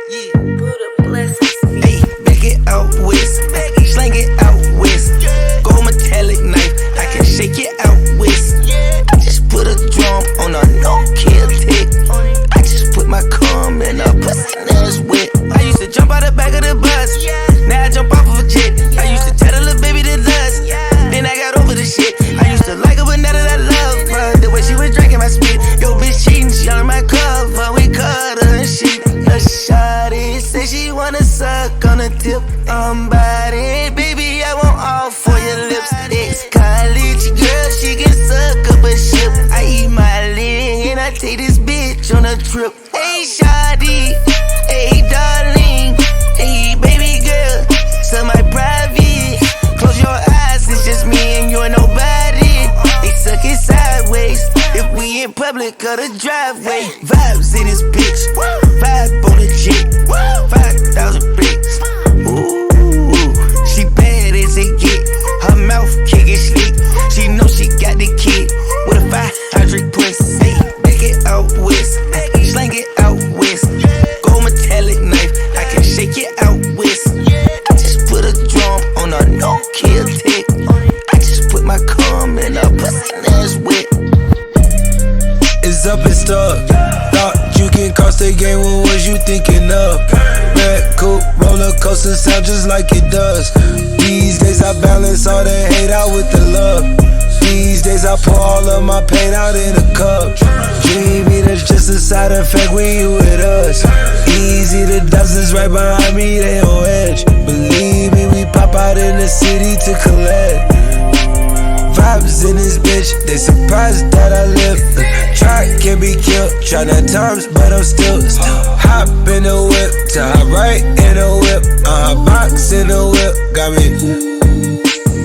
Yeah. Hey, back it out west, slang it out west. Gold metallic knife, I can shake it out west. I just put a drum on a no-kill tick. I just put my cum in a pussy that's wet. I used to jump out the back of the bus, now I jump off of a jet. I used to tell the little baby to lust, then I got over the shit. I used to like her, but now that I love her, the way she was drinking my spit. Yo, bitch cheating, she on my cover, we cut her and shit. A shawty say she wanna suck on the tip. Body, baby, I want all for your lips. Ex-college girl, she can suck up a ship. I eat my leg and I take this bitch on a trip. Hey, shawty, hey, darling, hey, baby girl, to my private. Close your eyes, it's just me and you and nobody. They suck it sideways if we in public or the driveway. Vibes in this bitch, vibe on the jet, 5,000 bricks. Ooh, she bad as it get. Her mouth kicking slick. She know she got the kid with a 500 pussy. Hey, back it out west, slang it out west. Gold metallic knife, I can shake it out west. I just put a drum on a no-kill tick. I just put my cum in a pussy that's wet. It's up and stuck. Thought you can cross the game, what was you thinking of? Red coupe, roller coaster sound just like it does. These days I balance all the hate out with the love. These days I pour all of my pain out in a cup. Dreamy, that's just a side effect when you with us. Easy, the dozens right behind me, they on edge. Believe me, we pop out in the city to collect. Vibes in this bitch, they surprised that I live. Try can be killed, try 9 times, but I'm still hop in the whip, to hop right in the whip. Box in the whip, got me.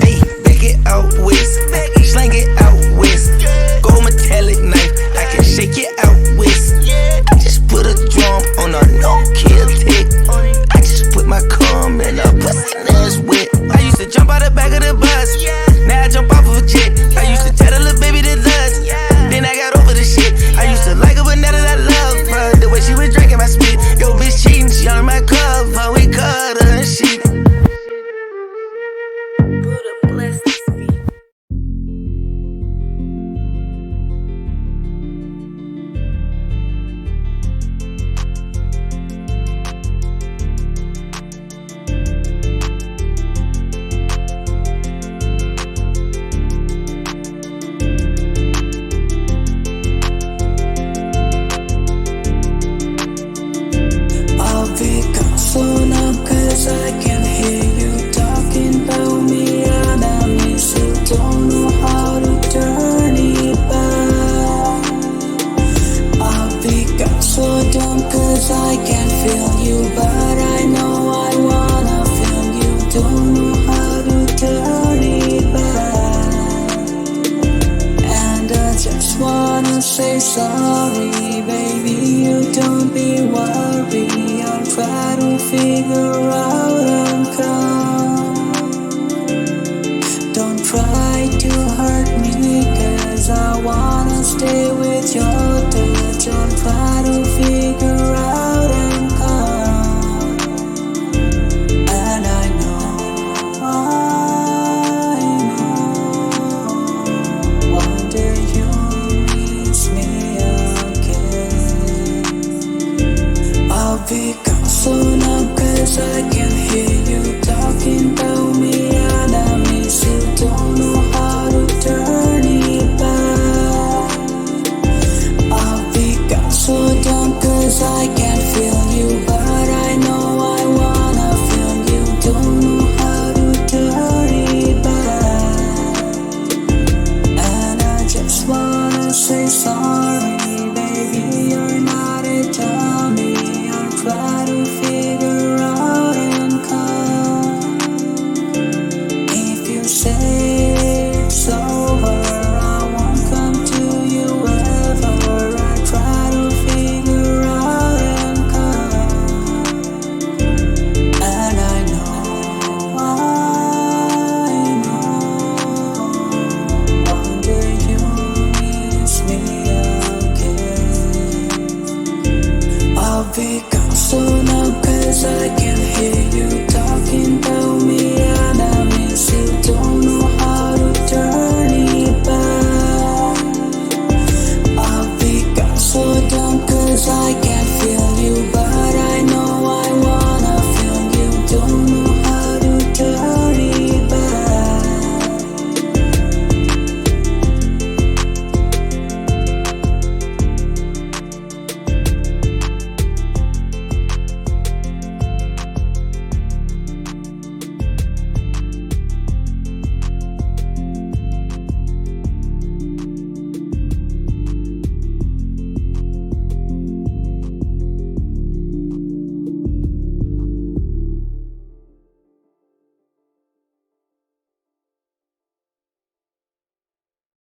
Hey, back it out west, slang it out west. Gold metallic knife, I can shake it out west. I just put a drum on a no-kill tick. I just put my cum in a pussy that's wet. I used to jump out the back of the bus, now I jump off of a jet. I used to tell the little baby to lust, then I got over the shit. I used to like her, but now that I love her, the way she was drinking my spit. Yo, bitch cheating, she on my cover, we cut her and shit. Phone up cause I can hear you talking about me, and I miss you, don't know how to turn it back. I've become so dumb cause I can feel you, but I know I wanna feel you, don't know how to turn it back. And I just wanna say sorry, baby, you don't be worried. I'll try to figure out and come. Don't try to hurt me cause I wanna stay with your touch. I'll try to figure out and come. And I know one day you'll miss me again. I'll be soon up cause I can hear you talking about